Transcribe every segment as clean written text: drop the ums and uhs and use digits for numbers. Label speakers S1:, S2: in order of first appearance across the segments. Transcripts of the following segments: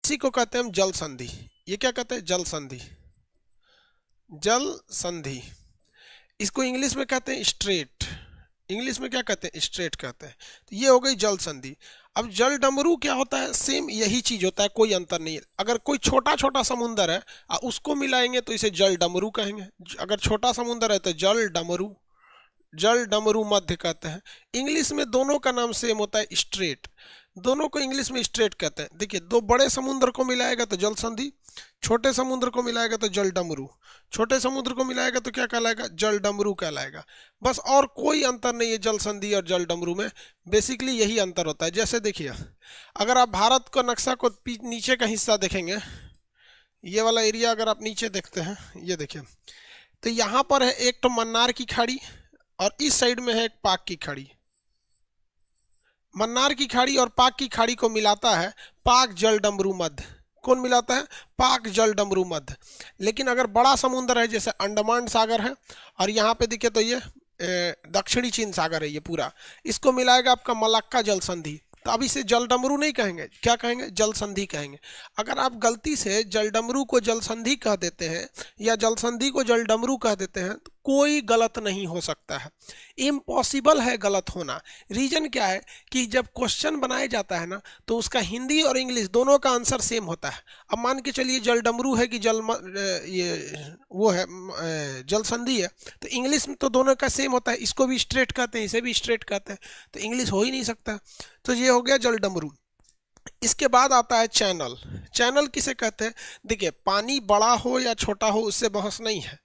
S1: इसी को कहते हैं हम जल संधि। ये क्या कहते हैं? जल संधि। जल संधि। इसको इंग्लिश में कहते हैं स्ट्रेट। इंग्लिश में क्या कहते हैं? स्ट्रेट कहते हैं। तो ये हो गई जल संधि। अब जल डमरू क्या होता है? सेम यही चीज होता है, कोई अंतर नहीं है। अगर कोई छोटा छोटा समुंदर है उसको मिलाएंगे तो इसे जल डमरू कहेंगे। अगर छोटा समुंदर है तो जल डमरू, जल डमरू मध्य कहते हैं। इंग्लिश में दोनों का नाम सेम होता है, स्ट्रेट। दोनों को इंग्लिश में स्ट्रेट कहते हैं। देखिए, दो बड़े समुद्र को मिलाएगा तो जल संधि, छोटे समुद्र को मिलाएगा तो जल डमरू, छोटे समुद्र को मिलाएगा तो क्या कहलाएगा? जल डमरू कहलाएगा। बस और कोई अंतर नहीं है जल संधि और जल डमरू में, बेसिकली यही अंतर होता है। जैसे देखिए, अगर आप भारत का नक्शा को नीचे का हिस्सा देखेंगे, ये वाला एरिया अगर आप नीचे देखते हैं, ये देखिए, तो यहाँ पर है एक तो मन्नार की खाड़ी और इस साइड में है एक पाक की खाड़ी। मन्नार की खाड़ी और पाक की खाड़ी को मिलाता है पाक जल डमरू मध्य। कौन मिलाता है? पाक जल डमरू मध्य। लेकिन अगर बड़ा समुद्र है, जैसे अंडमान सागर है और यहाँ पे दिखे तो ये दक्षिणी चीन सागर है, ये पूरा, इसको मिलाएगा आपका मलक्का जल संधि। तो अब इसे जल डमरू नहीं कहेंगे, क्या कहेंगे? जल संधि कहेंगे। अगर आप गलती से जल डमरू को जल संधि कह देते हैं या जल संधि को जल डमरू कह देते हैं तो कोई गलत नहीं हो सकता है, इम्पॉसिबल है गलत होना। रीजन क्या है कि जब क्वेश्चन बनाया जाता है ना, तो उसका हिंदी और इंग्लिश दोनों का आंसर सेम होता है। अब मान के चलिए जल डमरू है कि ये वो है जल संधि है, तो इंग्लिश में तो दोनों का सेम होता है। इसको भी स्ट्रेट कहते हैं, इसे भी स्ट्रेट कहते हैं, तो इंग्लिश हो ही नहीं सकता। तो ये हो गया जल डमरू। इसके बाद आता है चैनल। चैनल किसे कहते हैं? देखिए, पानी बड़ा हो या छोटा हो उससे बहस नहीं है,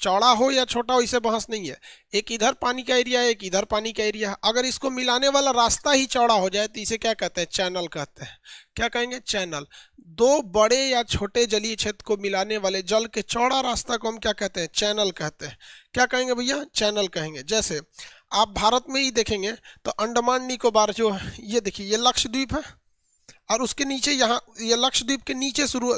S1: चौड़ा हो या छोटा हो इससे बहस नहीं है। एक इधर पानी का एरिया है, एक इधर पानी का एरिया है, अगर इसको मिलाने वाला रास्ता ही चौड़ा हो जाए तो इसे क्या कहते हैं? चैनल कहते हैं। क्या कहेंगे? चैनल। दो बड़े या छोटे जलीय क्षेत्र को मिलाने वाले जल के चौड़ा रास्ता को हम क्या कहते हैं? चैनल कहते हैं। क्या कहेंगे भैया? चैनल कहेंगे। जैसे आप भारत में ही देखेंगे तो अंडमान निकोबार जो है, ये देखिए, ये लक्षद्वीप है और उसके नीचे यहाँ, ये लक्षद्वीप के नीचे शुरू,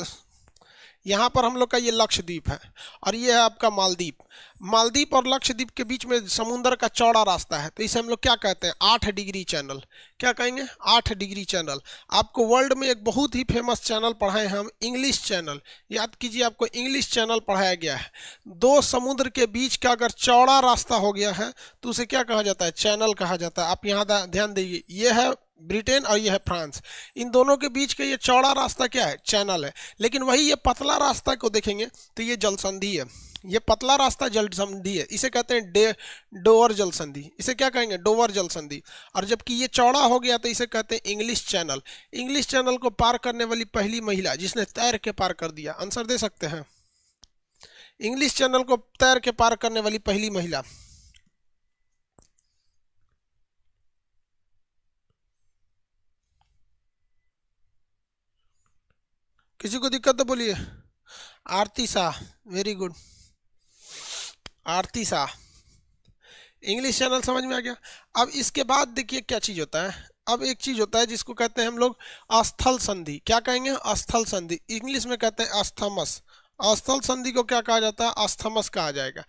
S1: यहाँ पर हम लोग का ये लक्षद्वीप है और ये है आपका मालदीप। मालदीप और लक्षद्वीप के बीच में समुद्र का चौड़ा रास्ता है, तो इसे हम लोग क्या कहते हैं? 8 डिग्री चैनल। क्या कहेंगे? 8 डिग्री चैनल। आपको वर्ल्ड में एक बहुत ही फेमस चैनल पढ़ाए हैं हम, इंग्लिश चैनल। याद कीजिए, आपको इंग्लिश चैनल पढ़ाया गया है। दो समुद्र के बीच का अगर चौड़ा रास्ता हो गया है तो उसे क्या कहा जाता है? चैनल कहा जाता है। आप यहाँ ध्यान दीजिए, ये है ब्रिटेन और ये है फ्रांस, इन दोनों के बीच का ये चौड़ा रास्ता क्या है? चैनल है। लेकिन वही ये पतला रास्ता को देखेंगे तो ये जल संधि है। ये पतला रास्ता जल संधि है, इसे कहते हैं डोवर जल संधि। इसे क्या कहेंगे? डोवर जल संधि। और जबकि ये चौड़ा हो गया तो इसे कहते हैं इंग्लिश चैनल। इंग्लिश चैनल को पार करने वाली पहली महिला जिसने तैर के पार कर दिया, आंसर दे सकते हैं? इंग्लिश चैनल को तैर के पार करने वाली पहली महिला। किसी को दिक्कत तो बोलिए। आरती शाह, वेरी गुड, आरती शाह। इंग्लिश चैनल समझ में आ गया। अब इसके बाद देखिए क्या चीज होता है। अब एक चीज होता है जिसको कहते हैं हम लोग अस्थल संधि। क्या कहेंगे? अस्थल संधि। इंग्लिश में कहते हैं अस्थमस। अस्थल संधि को क्या कहा जाता है? अस्थमस कहा जाएगा।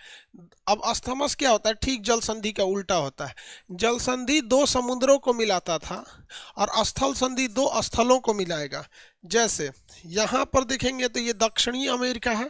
S1: अब अस्थमस क्या होता है? ठीक जल संधि का उल्टा होता है। जल संधि दो समुद्रों को मिलाता था और अस्थल संधि दो स्थलों को मिलाएगा। जैसे यहाँ पर देखेंगे तो ये दक्षिणी अमेरिका है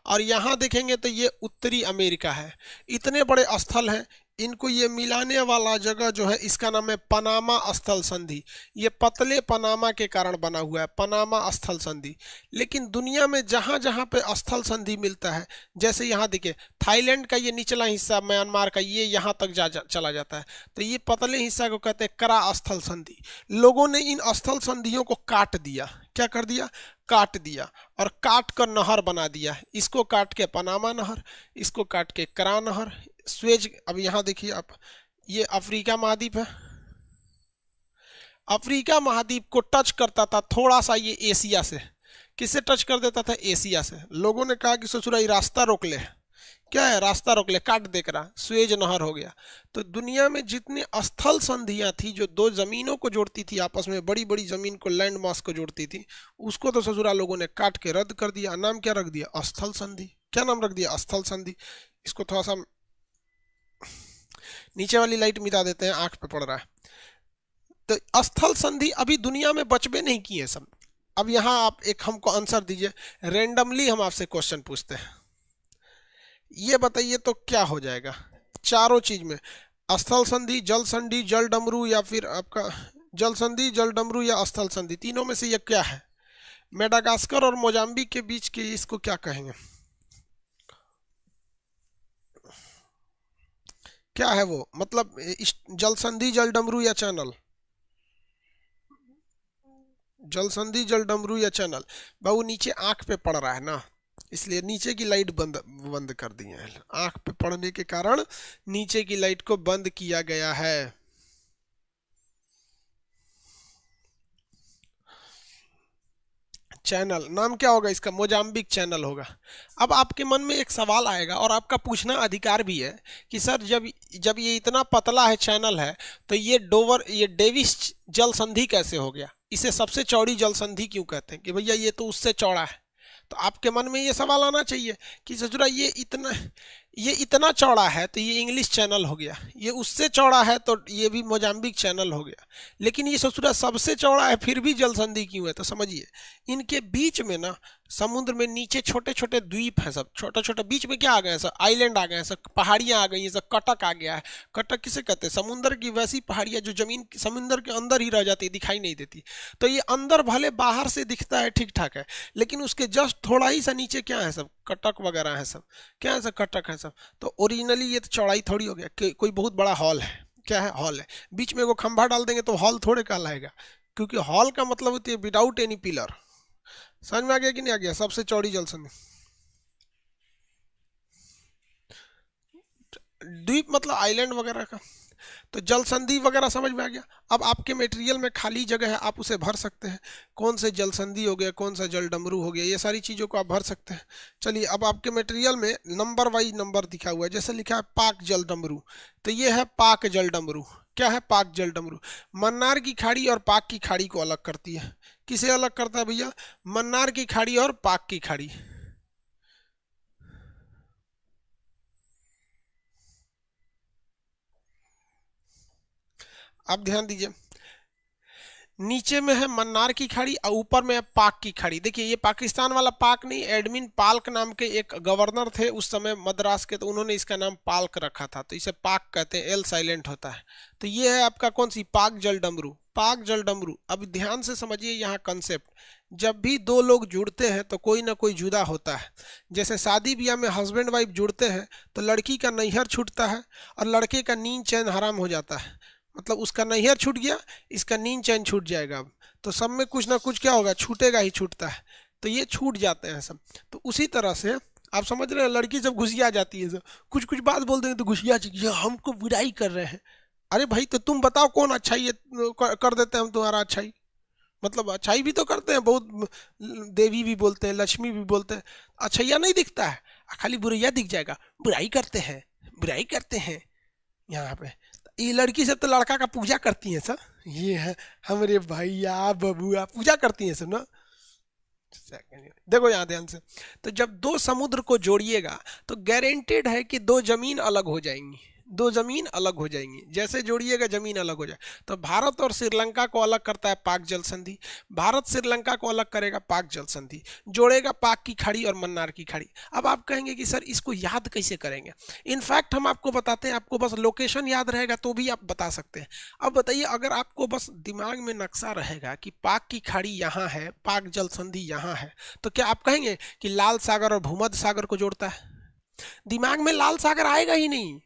S1: और यहाँ देखेंगे तो ये उत्तरी अमेरिका है। इतने बड़े स्थल हैं, इनको ये मिलाने वाला जगह जो है इसका नाम है पनामा स्थल संधि। ये पतले पनामा के कारण बना हुआ है, पनामा स्थल संधि। लेकिन दुनिया में जहाँ जहाँ पे स्थल संधि मिलता है, जैसे यहाँ देखिए थाईलैंड का ये निचला हिस्सा, म्यांमार का ये यहाँ तक चला जाता है, तो ये पतले हिस्सा को कहते हैं करा स्थल संधि। लोगों ने इन स्थल संधियों को काट दिया। क्या कर दिया? काट दिया और काट कर नहर बना दिया। इसको काट के पनामा नहर, इसको काट के करा नहर, स्वेज। अब यहाँ देखिए आप, ये अफ्रीका महाद्वीप है। अफ्रीका महाद्वीप को टच करता था थोड़ा सा ये एशिया से। किससे टच कर देता था? एशिया से। लोगों ने कहा कि ससुरा ये रास्ता रोक ले। क्या है? रास्ता रोक ले, काट देख रहा, स्वेज नहर हो गया। तो दुनिया में जितनी स्थल संधियां थी जो दो जमीनों को जोड़ती थी आपस में, बड़ी बड़ी जमीन को, लैंड मास को जोड़ती थी, उसको तो ससुरा लोगों ने काट के रद्द कर दिया। नाम क्या रख दिया? स्थल संधि। क्या नाम रख दिया? स्थल संधि। इसको थोड़ा सा नीचे वाली लाइट मिटा देते हैं, आंख पे पड़ रहा है। तो स्थल संधि अभी दुनिया में बचबे नहीं किए सब। अब यहाँ आप एक हमको आंसर दीजिए, रेंडमली हम आपसे क्वेश्चन पूछते हैं, ये बताइए तो क्या हो जाएगा चारों चीज में, स्थल संधि, जल संधि, जल डमरू, या फिर आपका जल संधि, जल डमरू या स्थल संधि, तीनों में से ये क्या है? मेडागास्कर और मोजाम्बिक के बीच के इसको क्या कहेंगे? क्या है वो, मतलब जल संधि, जल डमरू या चैनल? जल संधि, जल डमरू या चैनल? बाबू नीचे आंख पे पड़ रहा है ना, इसलिए नीचे की लाइट बंद बंद कर दी है, आंख पे पड़ने के कारण नीचे की लाइट को बंद किया गया है। चैनल नाम क्या होगा इसका? मोजाम्बिक चैनल होगा। अब आपके मन में एक सवाल आएगा और आपका पूछना अधिकार भी है कि सर जब जब ये इतना पतला है चैनल है, तो ये डेविस जल संधि कैसे हो गया? इसे सबसे चौड़ी जल संधि क्यों कहते हैं कि भैया ये तो उससे चौड़ा है? तो आपके मन में ये सवाल आना चाहिए कि ससुरा ये इतना चौड़ा है तो ये इंग्लिश चैनल हो गया, ये उससे चौड़ा है तो ये भी मोजाम्बिक चैनल हो गया, लेकिन ये ससुरा सबसे चौड़ा है फिर भी जल संधि क्यों है? तो समझिए, इनके बीच में ना समुद्र में नीचे छोटे छोटे द्वीप हैं, सब छोटे छोटे, बीच में क्या आ गए हैं? सब आइलैंड आ गए हैं, सब पहाड़ियां आ गई हैं, सब कटक आ गया है। कटक किसे कहते हैं? समुद्र की वैसी पहाड़ियां जो जमीन समुद्र के अंदर ही रह जाती है, दिखाई नहीं देती। तो ये अंदर भले बाहर से दिखता है ठीक ठाक है, लेकिन उसके जस्ट थोड़ा ही सा नीचे क्या है? सब कटक वगैरह है, सब क्या है? सब कटक है सब। तो ओरिजिनली ये तो चौड़ाई थोड़ी हो गया कि कोई बहुत बड़ा हॉल है, क्या है? हॉल है, बीच में वो खंभा डाल देंगे तो हॉल थोड़े कहलाएगा, क्योंकि हॉल का मतलब होती है विदाउट एनी पिलर। समझ में आ गया कि नहीं आ गया? सबसे चौड़ी जल संधि, द्वीप मतलब आइलैंड वगैरह का। तो जल संधि वगैरह समझ में आ गया। अब आपके मटेरियल में खाली जगह है, आप उसे भर सकते हैं, कौन से जल संधि हो गया, कौन सा जल डमरू हो गया, ये सारी चीज़ों को आप भर सकते हैं। चलिए, अब आपके मटेरियल में नंबर वाइज नंबर दिखा हुआ है, जैसे लिखा है पाक जल डमरू, तो ये है पाक जल डमरू। क्या है? पाक जल डमरू। मन्नार की खाड़ी और पाक की खाड़ी को अलग करती है। किसे अलग करता है भैया? मन्नार की खाड़ी और पाक की खाड़ी। आप ध्यान दीजिए, नीचे में है मन्नार की खाड़ी और ऊपर में है पाक की खाड़ी। देखिए, ये पाकिस्तान वाला पाक नहीं, एडमिन पाल्क नाम के एक गवर्नर थे उस समय मद्रास के, तो उन्होंने इसका नाम पाल्क रखा था, तो इसे पाक कहते हैं, एल साइलेंट होता है। तो ये है आपका कौन सी? पाक जल डमरू। पाक जल डमरू। अब ध्यान से समझिए यहाँ कंसेप्ट, जब भी दो लोग जुड़ते हैं तो कोई ना कोई जुदा होता है। जैसे शादी ब्याह में हस्बैंड वाइफ जुड़ते हैं तो लड़की का नैहर छूटता है और लड़के का नींद चैन हराम हो जाता है, मतलब उसका नैहर छूट गया, इसका नींद चैन छूट जाएगा। अब तो सब में कुछ ना कुछ क्या होगा? छूटेगा ही छूटता है, तो ये छूट जाते हैं सब। तो उसी तरह से आप समझ रहे हैं, लड़की जब घुसिया जाती है, सब कुछ कुछ बात बोल देंगे तो घुसिया जाएगी, ये हमको बुराई कर रहे हैं। अरे भाई, तो तुम बताओ कौन अच्छाई है, कर देते हैं हम तुम्हारा अच्छाई, मतलब अच्छाई भी तो करते हैं बहुत, देवी भी बोलते हैं, लक्ष्मी भी बोलते हैं, अच्छैया नहीं दिखता है, खाली बुरैया दिख जाएगा, बुराई करते हैं, बुराई करते हैं यहाँ पे। ये लड़की सब तो लड़का का पूजा करती हैं सर, ये है हमारे भैया बबुआ पूजा करती हैं सब ना। देखो यहाँ ध्यान से, तो जब दो समुद्र को जोड़िएगा तो गारंटेड है कि दो जमीन अलग हो जाएंगी, दो जमीन अलग हो जाएंगी, जैसे जोड़िएगा जमीन अलग हो जाए। तो भारत और श्रीलंका को अलग करता है पाक जल संधि, भारत श्रीलंका को अलग करेगा पाक जल संधि, जोड़ेगा पाक की खाड़ी और मन्नार की खाड़ी। अब आप कहेंगे कि सर इसको याद कैसे करेंगे? इनफैक्ट हम आपको बताते हैं, आपको बस लोकेशन याद रहेगा तो भी आप बता सकते हैं। अब बताइए, अगर आपको बस दिमाग में नक्शा रहेगा कि पाक की खाड़ी यहाँ है, पाक जल संधि यहाँ है, तो क्या आप कहेंगे कि लाल सागर और भूमध्य सागर को जोड़ता है? दिमाग में लाल सागर आएगा ही नहीं,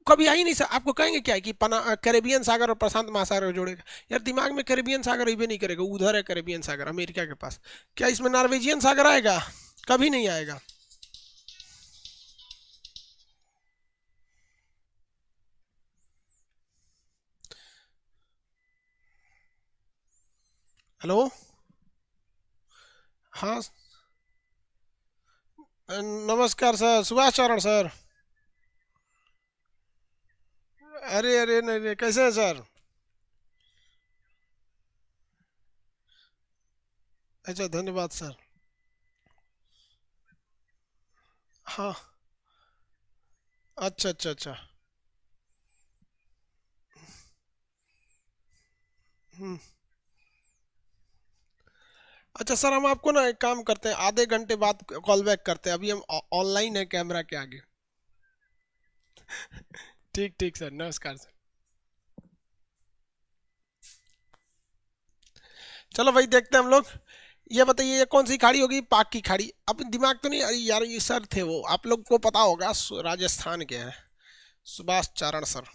S1: कभी आ ही नहीं। आपको कहेंगे क्या है कि कैरेबियन सागर और प्रशांत महासागर को जोड़ेगा? यार दिमाग में कैरेबियन सागर ही भी नहीं करेगा, उधर है कैरेबियन सागर अमेरिका के पास, क्या इसमें नॉर्वेजियन सागर आएगा? कभी नहीं आएगा। हेलो। हाँ। नमस्कार सर, सुभाष चरण सर। अरे अरे, नहीं नहीं, कैसे हैं सर? अच्छा, धन्यवाद सर। हाँ। अच्छा अच्छा अच्छा। हम्म। अच्छा सर, हम आपको ना एक काम करते हैं, आधे घंटे बाद कॉल बैक करते हैं, अभी हम ऑनलाइन है कैमरा के आगे। ठीक ठीक सर, नमस्कार सर। चलो भाई, देखते हैं हम लोग। ये बताइए, ये कौन सी खाड़ी होगी? पाक की खाड़ी। अब दिमाग तो नहीं, अरे यार ये सर थे वो, आप लोग को पता होगा, राजस्थान के हैं, सुभाष चारण सर।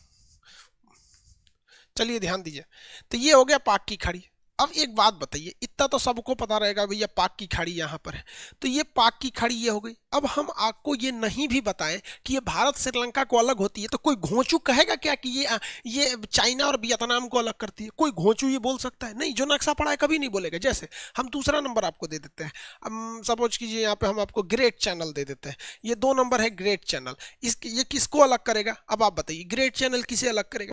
S1: चलिए ध्यान दीजिए। तो ये हो गया पाक की खाड़ी। अब एक बात बताइए, इतना तो सबको पता रहेगा भैया पाक की खाड़ी यहाँ पर है। तो ये पाक की खाड़ी ये हो गई। अब हम आपको ये नहीं भी बताएं कि ये भारत श्रीलंका को अलग होती है, तो कोई घोंचू कहेगा क्या कि ये चाइना और वियतनाम को अलग करती है? कोई घोंचू ये बोल सकता है? नहीं, जो नक्शा पढ़ा है कभी नहीं बोलेगा। जैसे हम दूसरा नंबर आपको दे देते हैं। सपोज कीजिए यहाँ पे हम आपको ग्रेट चैनल दे देते हैं। ये 2 नंबर है ग्रेट चैनल। इस ये किसको अलग करेगा? अब आप बताइए, ग्रेट चैनल किसे अलग करेगा?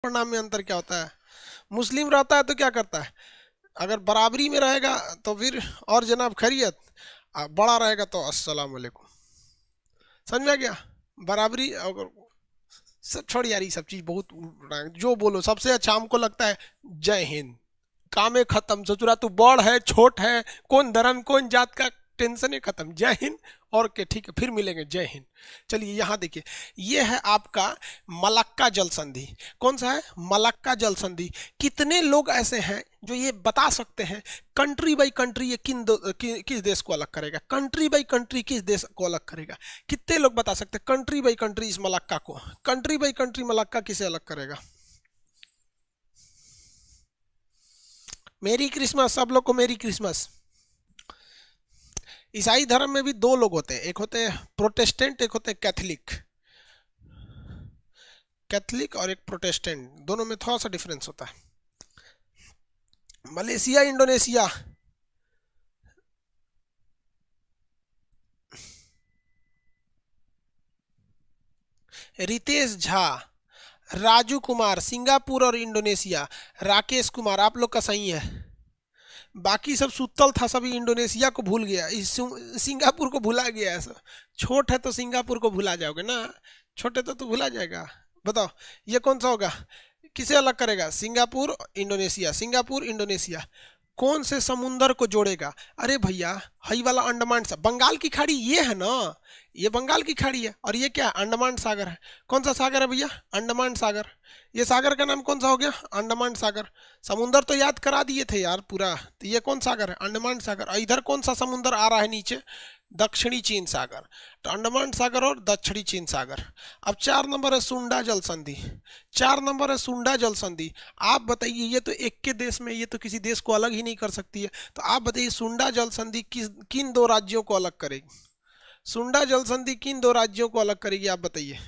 S1: और नाम में अंतर क्या होता है? मुस्लिम रहता है तो क्या करता है? अगर बराबरी में रहेगा तो फिर और जनाब खैरियत, बड़ा रहेगा तो अस्सलाम वालेकुम। समझ में आ गया? बराबरी अगर, सब छोड़ यार, ये सब चीज बहुत जो बोलो सबसे अच्छा हमको लगता है जय हिंद। कामे खत्म, ससुरा तू बड़ है छोट है, कौन धर्म कौन जात का टेंशन है, खत्म, जय हिंद। और के ठीक है, फिर मिलेंगे, जय हिंद। चलिए यहाँ देखिए, ये है आपका मलक्का जल संधि। कौन सा है? मलक्का जल संधि। कितने लोग ऐसे हैं जो ये बता सकते हैं कंट्री बाई कंट्री ये किस देश को अलग करेगा? कंट्री बाई कंट्री किस देश को अलग करेगा? कितने लोग बता सकते हैं कंट्री बाई कंट्री इस मलक्का को? कंट्री बाई कंट्री मलक्का किसे अलग करेगा? मेरी क्रिसमस, सब लोग को मेरी क्रिसमस। ईसाई धर्म में भी दो लोग होते हैं, एक होते हैं प्रोटेस्टेंट, एक होते हैं कैथलिक। कैथलिक और एक प्रोटेस्टेंट, दोनों में थोड़ा सा डिफरेंस होता है। Malaysia, Indonesia. Ritesh Jha, Raju Kumar, Singapore और इंडोनेशिया। राकेश कुमार, आप लोग का सही है। बाकी सब सुतल था, सभी इंडोनेशिया को भूल गया, सिंगापुर को भुला गया है सब। छोट है तो सिंगापुर को भुला जाओगे ना, छोटे तो भुला जाएगा। बताओ, ये कौन सा होगा? किसे अलग करेगा? Singapore Indonesia, Singapore Indonesia. कौन से समुंदर को जोड़ेगा? अरे भैया, हई वाला अंडमान सा, बंगाल की खाड़ी ये है ना, ये बंगाल की खाड़ी है, और ये क्या है? अंडमान सागर है। कौन सा सागर है भैया? अंडमान सागर। ये सागर का नाम कौन सा हो गया? अंडमान सागर। समुंदर तो याद करा दिए थे यार पूरा। तो ये कौन सागर है? अंडमान सागर। और इधर कौन सा समुंदर आ रहा है नीचे? दक्षिणी चीन सागर। तो अंडमान सागर और दक्षिणी चीन सागर। अब 4 नंबर है सुंडा जल संधि। 4 नंबर है सुंडा जल संधि। आप बताइए, ये तो एक के देश में, ये तो किसी देश को अलग ही नहीं कर सकती है। तो आप बताइए, सुंडा जल संधि किस किन दो राज्यों को अलग करेगी? सुंडा जल संधि किन दो राज्यों को अलग करेगी, आप बताइए।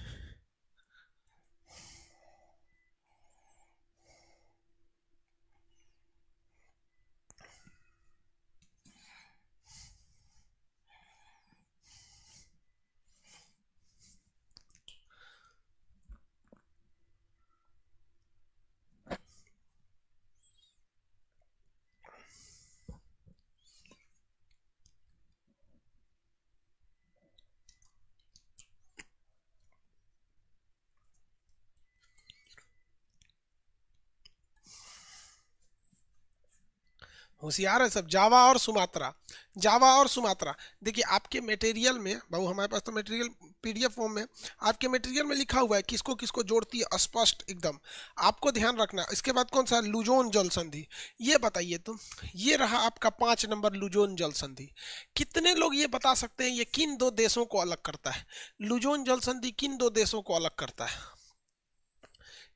S1: होशियार है सब। जावा और सुमात्रा, जावा और सुमात्रा। देखिए आपके मटेरियल में बाबू, हमारे पास तो मटेरियल पीडीएफ फॉर्म में, आपके मटेरियल में लिखा हुआ है किसको किसको जोड़ती है स्पष्ट एकदम, आपको ध्यान रखना। इसके बाद कौन सा, लुजोन जल संधि। ये बताइए तुम, ये रहा आपका 5 नंबर लुजोन जल संधि। कितने लोग ये बता सकते हैं ये किन दो देशों को अलग करता है? लुजोन जल संधि किन दो देशों को अलग करता है?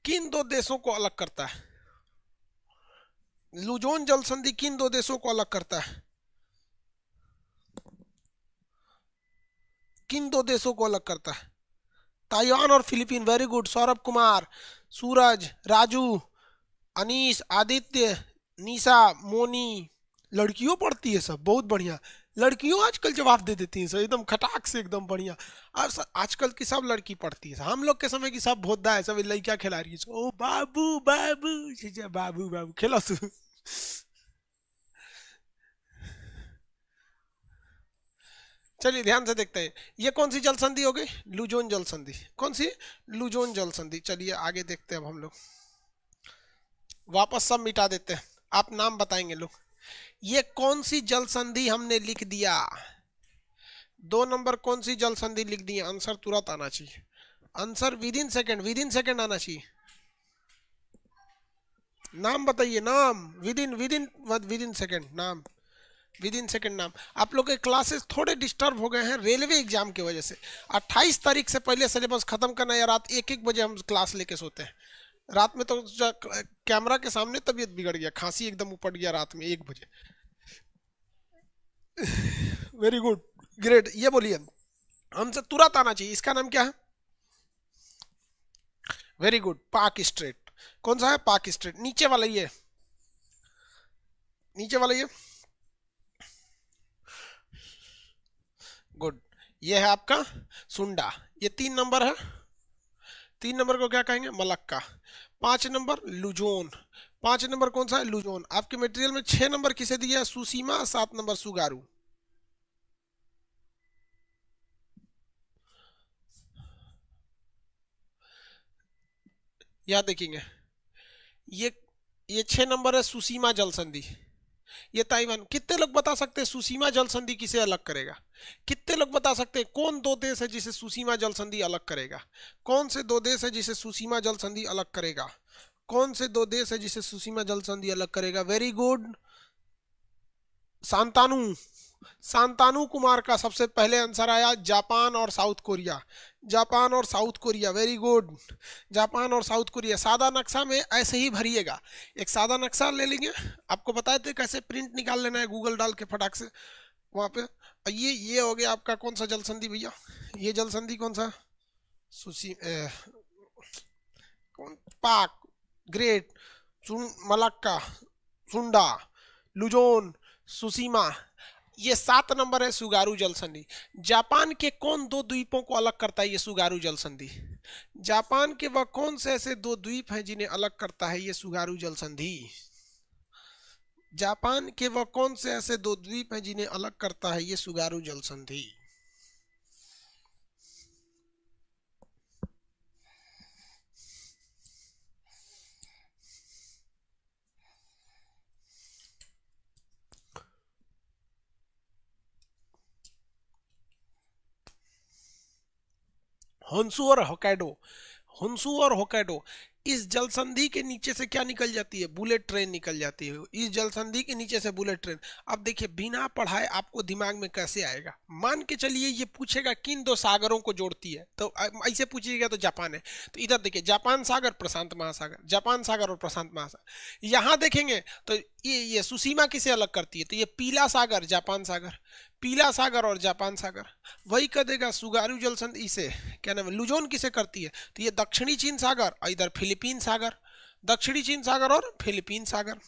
S1: किन दो देशों को अलग करता है? लुजोन जल संधि किन दो देशों को अलग करता है? किन दो देशों को अलग करता है? ताइवान और Philippine. Very good. Saurabh Kumar, Suraj, Raju, Anish, Aditya, Nisha, Moni. लड़कियों पढ़ती है सब, बहुत बढ़िया। लड़कियों आजकल जवाब दे देती हैं सब एकदम खटाक से, एकदम बढ़िया। और आजकल की सब लड़की पढ़ती है। हम लोग के समय की सब भोदा है, सब लड़कियां खिला रही है। ओ बाबू बाबू, बाबू बाबू खेलो तू। चलिए ध्यान से देखते हैं, ये कौन सी जल संधि हो गई? लुजोन जल संधि। कौन सी? लुजोन जल संधि। चलिए आगे देखते हैं अब हम लोग, वापस सब मिटा देते हैं, आप नाम बताएंगे लोग। ये कौन सी जल संधि हमने लिख दिया? 2 नंबर कौन सी जल संधि लिख दी? आंसर तुरंत आना चाहिए, answer with in second, with in second आना चाहिए। नाम बताइए, नाम विद इन सेकेंड, नाम विद इन सेकेंड नाम। आप लोग के क्लासेस थोड़े डिस्टर्ब हो गए हैं रेलवे एग्जाम की वजह से। 28 तारीख से पहले सिलेबस खत्म करना है। रात 1-1 बजे हम क्लास लेके सोते हैं। रात में तो कैमरा के सामने तबीयत बिगड़ गया, खांसी एकदम उपट गया रात में 1 बजे। Very good, great. ये बोलिए, हमसे तुरंत आना चाहिए, इसका नाम क्या है? वेरी गुड, पाक स्ट्रेट। कौन सा है? पाक स्ट्रेट। नीचे वाला ये, नीचे वाला ये, गुड। ये है आपका सुंडा। ये 3 नंबर है। 3 नंबर को क्या कहेंगे? मलक्का। 5 number Luzon. 5 नंबर कौन सा है? लुजोन। आपके मटेरियल में 6 नंबर किसे दिया है? सुसीमा। 7 नंबर सुगारू। याद देखेंगे, ये ये 6 नंबर है सुसीमा जल संधि। ये ताइवान। कितने लोग बता सकते हैं सुसीमा जल संधि किसे अलग करेगा? कितने लोग बता सकते हैं कौन 2 देश है जिसे सुसीमा जल संधि अलग करेगा? कौन से 2 देश है जिसे सुसीमा जल संधि अलग करेगा? कौन से 2 देश है जिसे सुसीमा जल संधि अलग करेगा? Very good, Santanu. सांतानु कुमार का सबसे पहले आंसर आया, जापान और साउथ कोरिया। जापान और South Korea, very good. Japan और साउथ कोरिया। सादा नक्शा में ऐसे ही भरिएगा, एक सादा नक्शा ले लेंगे, आपको बताए थे कैसे प्रिंट निकाल लेना है गूगल डाल के फटाक से वहां पे। ये हो गया आपका कौन सा जल संधि भैया? ये जल संधि कौन सा? सुसी कौन? पाक, ग्रेट, मलक्का, सुंडा, लुजोन, सुसीमा। ये 7 नंबर है सुगारू जल संधि। जापान के कौन 2 द्वीपों को अलग करता है ये सुगारू जल संधि? जापान के वह कौन से ऐसे 2 द्वीप हैं जिन्हें अलग करता है ये सुगारू जल संधि? जापान के वह कौन से ऐसे 2 द्वीप हैं जिन्हें अलग करता है ये सुगारू जल संधि? होन्सू और होकैडो। होन्सू और होकैडो। इस जल संधि के नीचे से क्या निकल जाती है? बुलेट ट्रेन निकल जाती है। इस जल संधि के नीचे से बुलेट ट्रेन। अब देखिए बिना पढ़ाए आपको दिमाग में कैसे आएगा? मान के चलिए ये पूछेगा किन 2 सागरों को जोड़ती है, तो ऐसे पूछिएगा तो जापान है। तो इधर देखिए, जापान सागर, प्रशांत महासागर, जापान सागर और प्रशांत महासागर। यहाँ देखेंगे तो ये सुसीमा किसे अलग करती है? तो ये पीला सागर, जापान सागर, पीला सागर और जापान सागर। वही कर देगा सुगारू जल संधि से, क्या नाम है, लुजोन किसे करती है? तो ये दक्षिणी चीन सागर और इधर फिलीपीन सागर, दक्षिणी चीन सागर और फिलीपीन सागर।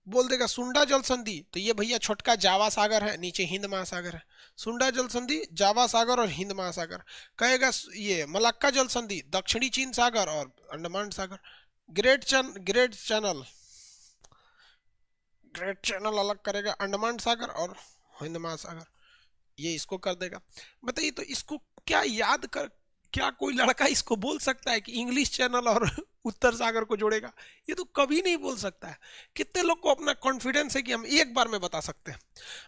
S1: बोल देगा सुंडा जल संधि, तो ये भैया छोटका जावा सागर है, नीचे हिंद महासागर है। सुंडा जल संधि, जावा सागर और हिंद महासागर। कहेगा ये मलक्का जल संधि, दक्षिणी चीन सागर और अंडमान सागर। ग्रेट चैनल, ग्रेट चैनल अलग करेगा अंडमान सागर और हिंद महासागर। ये इसको कर देगा। बताइए तो इसको क्या याद कर, क्या कोई लड़का इसको बोल सकता है कि इंग्लिश चैनल और उत्तर सागर को जोड़ेगा, ये तो कभी नहीं बोल सकता है। कितने लोग को अपना कॉन्फिडेंस है कि हम एक बार में बता सकते हैं?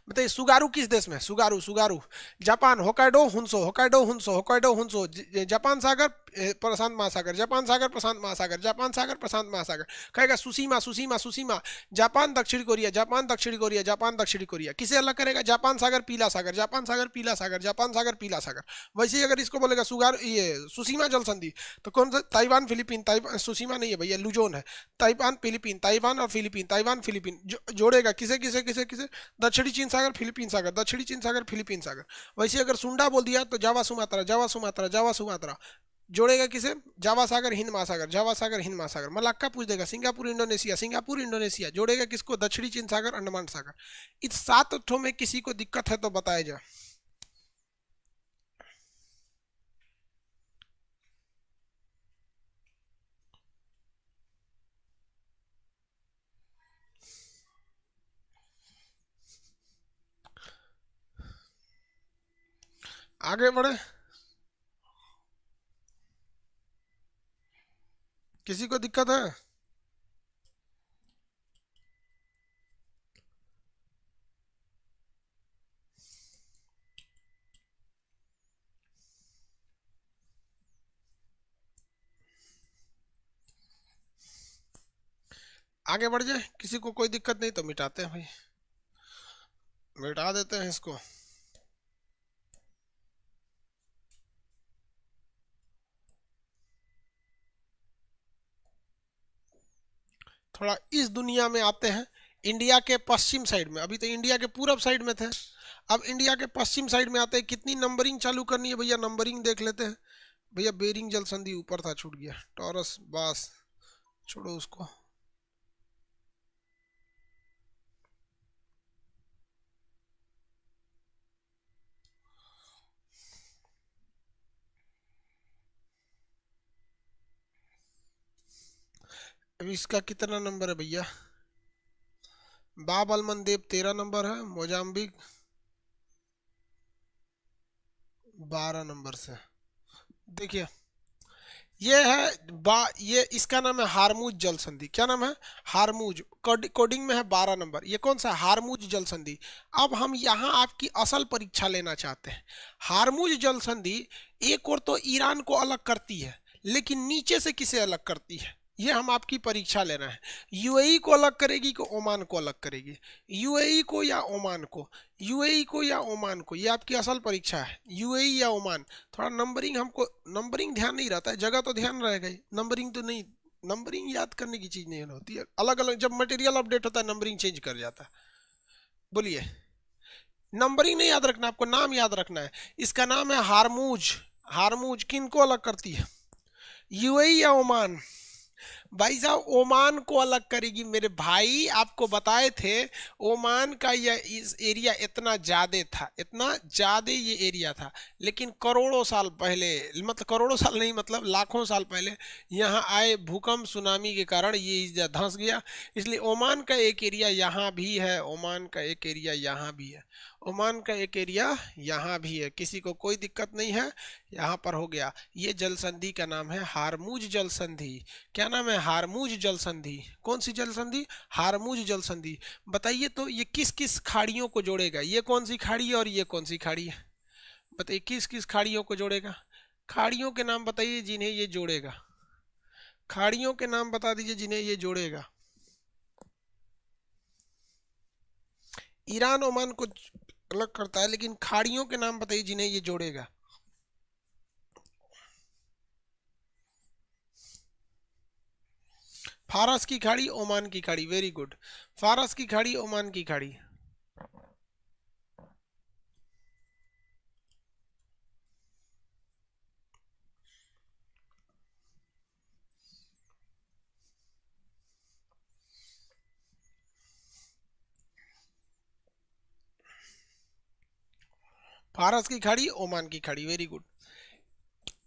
S1: बताइए, सुगारू किस देश में? Tsugaru, Tsugaru Japan, Hokkaido Honshu, Hokkaido Honshu, Hokkaido Honshu, Japan सागर प्रशांत महासागर, जापान सागर प्रशांत महासागर, जापान सागर प्रशांत महासागर। कहेगा सुसीमा, सुसीमा, सुसीमा, जापान दक्षिण कोरिया, जापान दक्षिण कोरिया, जापान दक्षिण कोरिया। किसे अलग करेगा? जापान सागर पीला सागर, जापान सागर पीला सागर, जापान सागर पीला सागर। वैसे ही अगर इसको बोलेगा सुगार ये सुसीमा जल संधि, तो कौन सा? ताइवान फिलीपीन, ताइवान सुसीमा नहीं है भैया, लुजोन है। ताइवान फिलीपीन, ताइवान और फिलीपीन, ताइवान फिलीपीन जोड़ेगा किसे किसे किसे किसे? दक्षिणी चीन सागर फिलीपीन सागर, दक्षिणी चीन सागर फिलीपीन सागर। वैसे अगर सुंडा बोल दिया तो Java Sumatra, Java Sumatra, Java Sumatra जोड़ेगा किसे? जावा सागर हिंद महासागर, जावा सागर हिंद महासागर। मलाक्का पूछ देगा सिंगापुर इंडोनेशिया, सिंगापुर इंडोनेशिया जोड़ेगा किसको? दक्षिणी चीन सागर, अंडमान सागर। इस 7 ठो में किसी को दिक्कत है तो बताया जाए। आगे बढ़े, किसी को दिक्कत है? आगे बढ़ जाए, किसी को कोई दिक्कत नहीं तो मिटाते हैं भाई, मिटा देते हैं इसको। थोड़ा इस दुनिया में आते हैं, इंडिया के पश्चिम साइड में। अभी तो इंडिया के पूरब साइड में थे, अब इंडिया के पश्चिम साइड में आते हैं। कितनी नंबरिंग चालू करनी है भैया? नंबरिंग देख लेते हैं भैया। बेरिंग जल संधि ऊपर था, छूट गया। टॉरस, बास, छोड़ो उसको। अब इसका कितना नंबर है भैया? बाब अलमंदेब 13 नंबर है, मोजाम्बिक 12 नंबर से। देखिए ये है ये इसका नाम है हारमूज जल संधि। क्या नाम है? हारमूज। कोडिंग में है 12 नंबर। ये कौन सा? हारमूज जल संधि। अब हम यहाँ आपकी असल परीक्षा लेना चाहते हैं। हारमूज जल संधि एक और तो ईरान को अलग करती है, लेकिन नीचे से किसे अलग करती है, ये हम आपकी परीक्षा ले रहे हैं। यूएई को अलग करेगी कि ओमान को अलग करेगी? यूएई को या ओमान को? यूएई को या ओमान को? ये आपकी असल परीक्षा है, यूएई या ओमान। थोड़ा नंबरिंग, हमको नंबरिंग ध्यान नहीं रहता है, जगह तो ध्यान रहेगा ही, नंबरिंग तो नहीं। नंबरिंग याद करने की चीज नहीं होती है, अलग अलग जब मटेरियल अपडेट होता है नंबरिंग चेंज कर जाता है। बोलिए, नंबरिंग नहीं याद रखना, आपको नाम याद रखना है। इसका नाम है हारमूज। हारमूज किन को अलग करती है? यूएई या ओमान? भाई साहब ओमान को अलग करेगी मेरे भाई। आपको बताए थे ओमान का यह इस एरिया इतना ज्यादा था, इतना ज्यादा ये एरिया था, लेकिन करोड़ों साल पहले, मतलब करोड़ों साल नहीं, मतलब लाखों साल पहले यहाँ आए भूकंप सुनामी के कारण ये धंस गया। इसलिए ओमान का एक एरिया यहाँ भी है, ओमान का एक एरिया यहाँ भी है, ओमान का एक एरिया यहाँ भी है। किसी को कोई दिक्कत नहीं है, यहाँ पर हो गया। ये जल संधि का नाम है हारमूज जल संधि। क्या नाम है? हारमूज जल संधि। कौन सी जल संधि? हारमूज जल संधि। बताइए तो ये किस किस खाड़ियों को जोड़ेगा? ये कौन सी खाड़ी है और ये कौन सी खाड़ी है? बताइए किस किस खाड़ियों को जोड़ेगा? खाड़ियों के नाम बताइए जिन्हें ये जोड़ेगा। खाड़ियों के नाम बता दीजिए जिन्हें ये जोड़ेगा। ईरान ओमान को अलग करता है, लेकिन खाड़ियों के नाम बताइए जिन्हें ये जोड़ेगा। फारस की खाड़ी, ओमान की खाड़ी, वेरी गुड। फारस की खाड़ी, ओमान की खाड़ी। फारस की खाड़ी, ओमान की खाड़ी, वेरी गुड।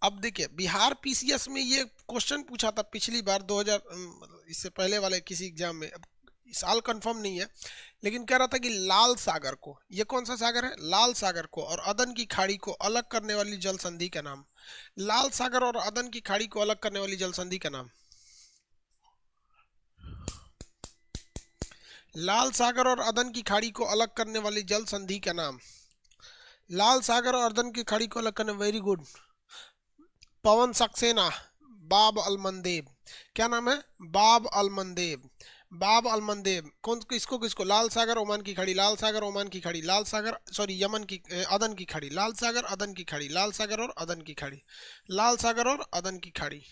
S1: अब देखिए बिहार पीसीएस में ये क्वेश्चन पूछा था पिछली बार 2000, इससे पहले वाले किसी एग्जाम में। अब इस साल कंफर्म नहीं है, लेकिन कह रहा था कि लाल सागर को, ये कौन सा सागर है? लाल सागर को और अदन की खाड़ी को अलग करने वाली जल संधि का नाम। लाल सागर और अदन की खाड़ी को अलग करने वाली जल संधि का नाम। लाल सागर और अदन की खाड़ी को अलग करने वाली जल संधि का नाम। लाल सागर और अदन की खाड़ी को अलग करने, वेरी गुड, पवन सक्सेना, बाब अलमंदेब। क्या नाम है? बाब अलमंदेब। बाब अलमंदेब। कौन किसको किसको? लाल सागर ओमान की खाड़ी, लाल सागर ओमान की खाड़ी, लाल सागर सॉरी यमन की अदन की खाड़ी, लाल सागर अदन की खाड़ी, लाल सागर और अदन की खाड़ी, लाल सागर और अदन की खाड़ी।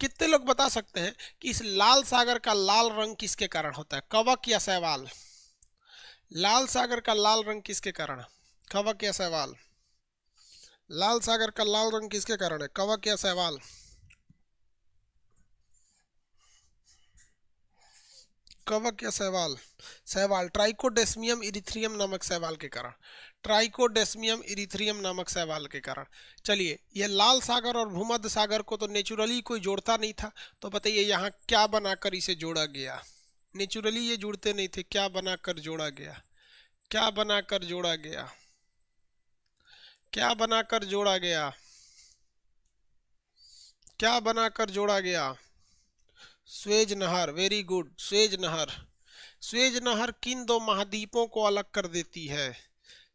S1: कितने लोग बता सकते हैं कि इस लाल सागर का लाल रंग किसके कारण होता है? कवक या शैवाल? लाल सागर का लाल रंग किसके कारण? कवक या शैवाल? लाल सागर का लाल रंग किसके कारण है? कवक या शैवाल? कवक या शैवाल? शैवाल। ट्राइकोडेस्मियम इरिथ्रियम नामक शैवाल के कारण। ट्राइकोडेस्मियम इरिथ्रियम नामक शैवाल के कारण। चलिए, ये लाल सागर और भूमध्य सागर को तो नेचुरली कोई जोड़ता नहीं था, तो बताइए यहाँ क्या बनाकर इसे जोड़ा गया? नेचुरली ये जुड़ते नहीं थे, क्या बनाकर जोड़ा गया? क्या बनाकर जोड़ा गया? क्या बनाकर जोड़ा गया? क्या बनाकर जोड़ा गया? स्वेज नहर, वेरी गुड, स्वेज नहर। स्वेज नहर किन दो महाद्वीपों को अलग कर देती है?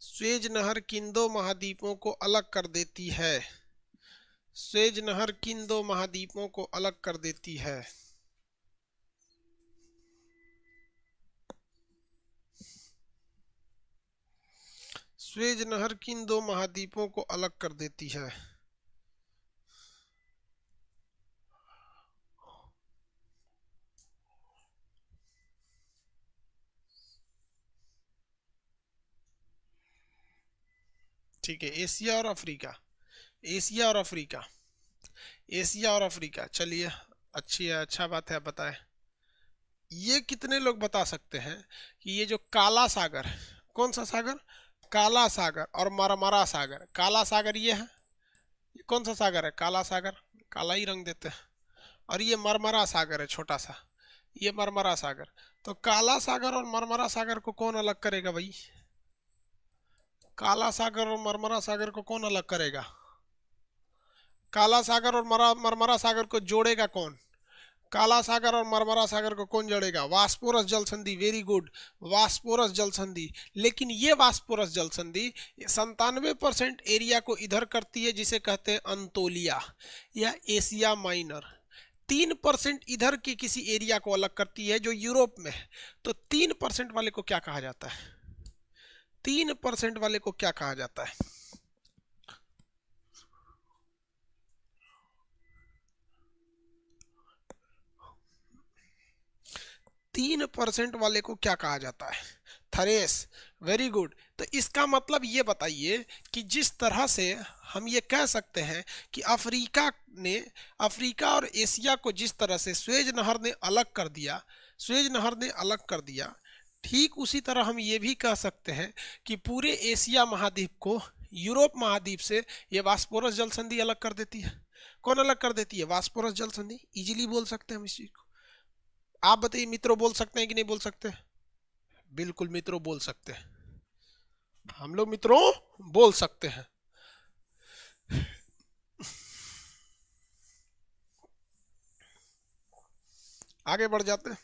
S1: स्वेज नहर किन दो महाद्वीपों को अलग कर देती है? स्वेज नहर किन दो महाद्वीपों को अलग कर देती है? स्वेज नहर किन दो महाद्वीपों को अलग कर देती है? ठीक है, एशिया और अफ्रीका। एशिया और अफ्रीका। एशिया और अफ्रीका। चलिए, अच्छी है, अच्छा बात है, बताएं। ये कितने लोग बता सकते हैं कि ये जो काला सागर, कौन सा सागर? काला सागर और मरमरा सागर। काला सागर ये है, ये कौन सा सागर है? काला सागर, काला ही रंग देते हैं। और ये मरमरा सागर है, छोटा सा, ये मरमरा सागर। तो काला सागर और मरमरा सागर को कौन अलग करेगा भाई? काला सागर और मरमरा सागर को कौन अलग करेगा? काला सागर और मरमरा सागर को जोड़ेगा कौन? काला सागर और मरमरा सागर को कौन जोड़ेगा? वास्पोरस जल संधि, वेरी गुड, वास्पोरस जल संधि। लेकिन ये वास्पोरस जल संधि 97% एरिया को इधर करती है, जिसे कहते हैं अंतोलिया या एशिया माइनर। 3% इधर के किसी एरिया को अलग करती है जो यूरोप में है। तो 3% वाले को क्या कहा जाता है? 3% वाले को क्या कहा जाता है? 3% वाले को क्या कहा जाता है? Thrace, very good. तो इसका मतलब ये बताइए कि जिस तरह से हम ये कह सकते हैं कि अफ्रीका और एशिया को जिस तरह से स्वेज नहर ने अलग कर दिया, स्वेज नहर ने अलग कर दिया, ठीक उसी तरह हम ये भी कह सकते हैं कि पूरे एशिया महाद्वीप को यूरोप महाद्वीप से ये वास्पोरस जल संधि अलग कर देती है। कौन अलग कर देती है? वास्पोरस जल संधि। इजीली बोल सकते हैं हम इस चीज को। आप बताइए, मित्रों बोल सकते हैं कि नहीं बोल सकते? बिल्कुल मित्रों बोल सकते हैं, हम लोग मित्रों बोल सकते हैं। आगे बढ़ जाते हैं।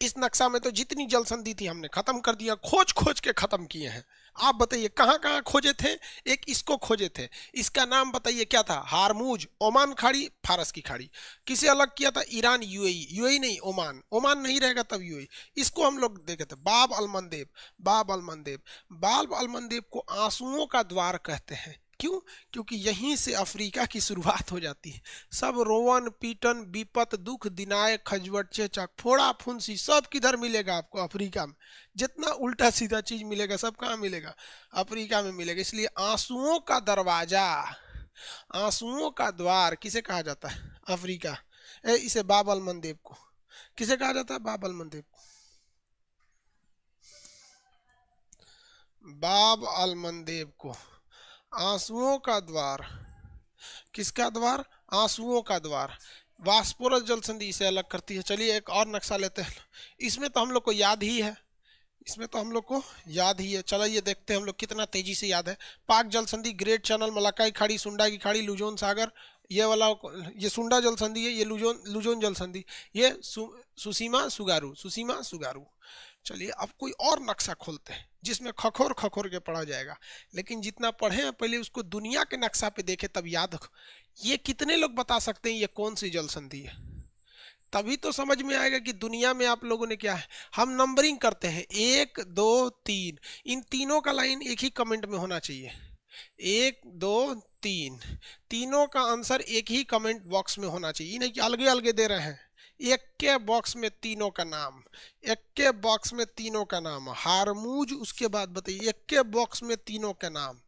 S1: इस नक्शा में तो जितनी जल संधि थी हमने खत्म कर दिया, खोज खोज के खत्म किए हैं। आप बताइए कहाँ कहाँ खोजे थे? एक इसको खोजे थे, इसका नाम बताइए क्या था? हारमूज, ओमान खाड़ी, फारस की खाड़ी। किसे अलग किया था? Iran, UAE. यूएई नहीं, ओमान। ओमान नहीं रहेगा तब यूएई। इसको हम लोग देखे थे, बाब अलमंदेब। बाब अलमंदेब। बाब अलमंदेब को आंसुओं का द्वार कहते हैं। क्यों? क्योंकि यहीं से अफ्रीका की शुरुआत हो जाती है। सब रोवन पीटन विपत दुख दिनाय खजवट चेचक फोड़ा फुंसी सब किधर मिलेगा आपको? अफ्रीका में। जितना उल्टा सीधा चीज मिलेगा सब कहाँ मिलेगा? अफ्रीका में मिलेगा। इसलिए आंसुओं का दरवाजा, आंसुओं का द्वार किसे कहा जाता है? अफ्रीका। इसे बाब अलमंदेब को किसे कहा जाता है? बाब अलमंदेब। बाब अलमंदेब को आंसुओं का द्वार। किसका द्वार? आंसुओं का द्वार। वास्पोरस जल संधि इसे अलग करती है। चलिए एक और नक्शा लेते हैं, इसमें तो हम लोग को याद ही है, इसमें तो हम लोग को याद ही है। चलो ये देखते हैं हम लोग कितना तेजी से याद है। पाक जल संधि, ग्रेट चैनल, मलाकाई खाड़ी, सुंडा की खाड़ी, लुजोन सागर, ये वाला ये सुंडा जल संधि है, ये लुजोन जल संधि, ये सुसीमा सुगारू, सुसीमा सुगारू। चलिए अब कोई और नक्शा खोलते हैं जिसमें खखोर खखोर के पढ़ा जाएगा, लेकिन जितना पढ़े हैं पहले उसको दुनिया के नक्शा पे देखे तब याद रखो। ये कितने लोग बता सकते हैं ये कौन सी जल संधि है? तभी तो समझ में आएगा कि दुनिया में आप लोगों ने क्या है। हम नंबरिंग करते हैं 1 2 3, इन तीनों का लाइन एक ही कमेंट में होना चाहिए। 1 2 3, तीनों का आंसर एक ही कमेंट बॉक्स में होना चाहिए, नहीं कि अलगे अलगे दे रहे हैं। एक के बॉक्स में तीनों का नाम, एक के बॉक्स में तीनों का नाम, हारमूज, उसके बाद बताइए एक के बॉक्स में तीनों के नाम,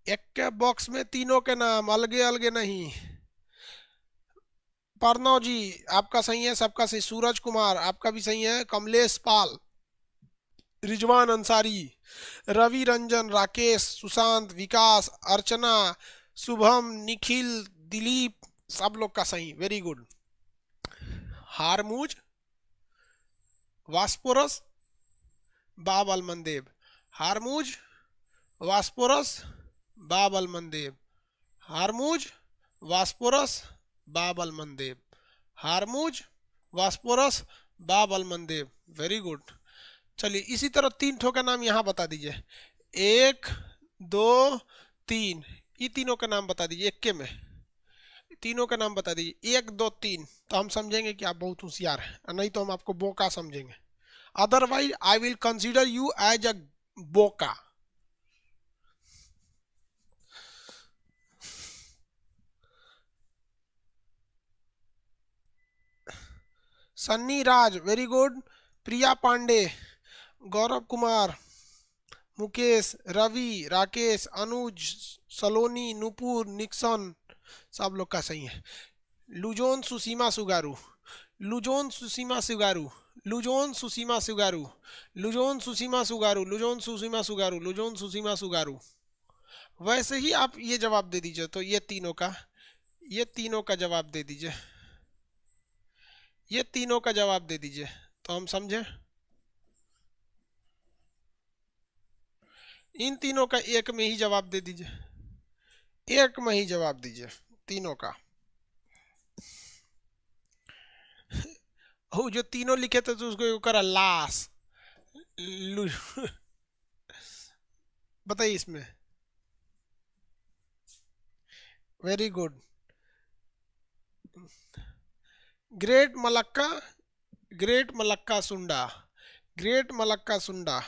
S1: एक के बॉक्स में तीनों के नाम, अलगे अलगे नहीं। प्रणव जी आपका सही है, सबका सही। सूरज कुमार आपका भी सही है। कमलेश पाल, रिजवान अंसारी, रवि रंजन, राकेश, सुशांत, विकास, अर्चना, शुभम, निखिल, दिलीप, सब लोग का सही, वेरी गुड। हारमूज, वास्पोरस, बाब अल मंदेब, हारमूज, वास्पोरस, बाब अल मंदेब, हारमूज, वास्पोरस, बाब अल मंदेब, हारमूज, वास्पोरस, बाब अल मंदेब, वेरी गुड। चलिए इसी तरह 3 ठो का नाम यहाँ बता दीजिए। 1 2 3, ये तीनों का नाम बता दीजिए, एक के में तीनों का नाम बता दीजिए। 1 2 3, तो हम समझेंगे कि आप बहुत होशियार हैं, नहीं तो हम आपको बोका समझेंगे। Otherwise I will consider you as a बोका। Sunny Raj, very good. Priya Pandey, Gaurav Kumar, Mukesh, Ravi, Rakesh, Anuj, Saloni, Nupur, Nixon, सब लोग का सही है। Luzon Tsushima Tsugaru, Luzon Tsushima Tsugaru, Luzon Tsushima Tsugaru, Luzon Tsushima Tsugaru, Luzon Tsushima Tsugaru, Luzon Tsushima Tsugaru. वैसे ही आप ये जवाब दे दीजिए, तो ये तीनों का जवाब दे दीजिए, ये तीनों का जवाब दे दीजिए, तो हम समझे। इन तीनों का एक में ही जवाब दे दीजिए, एक में ही जवाब दीजिए तीनों का। हो जो तीनों लिखे थे तो उसको करा लाश। बताइए इसमें। Very good. Great Malacca, great Malacca सुंडा, ग्रेट मलक्का सुंडा,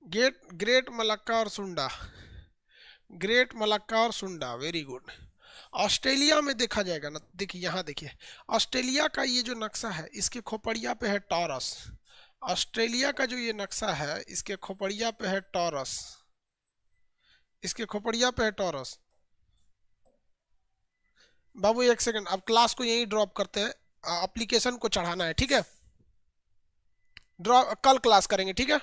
S1: ग्रेट मलक्का और सुंडा, ग्रेट मलक्का और सुंडा, वेरी गुड। ऑस्ट्रेलिया में देखा जाएगा ना, देखिए यहाँ देखिए, ऑस्ट्रेलिया का ये जो नक्शा है इसके खोपड़िया पे है टॉरस। ऑस्ट्रेलिया का जो ये नक्शा है इसके खोपड़िया पे है टॉरस, इसके खोपड़िया पे है टॉरस। बाबू एक सेकंड, अब क्लास को यहीं ड्रॉप करते हैं, एप्लीकेशन को चढ़ाना है, ठीक है? ड्रॉप कल क्लास करेंगे, ठीक है?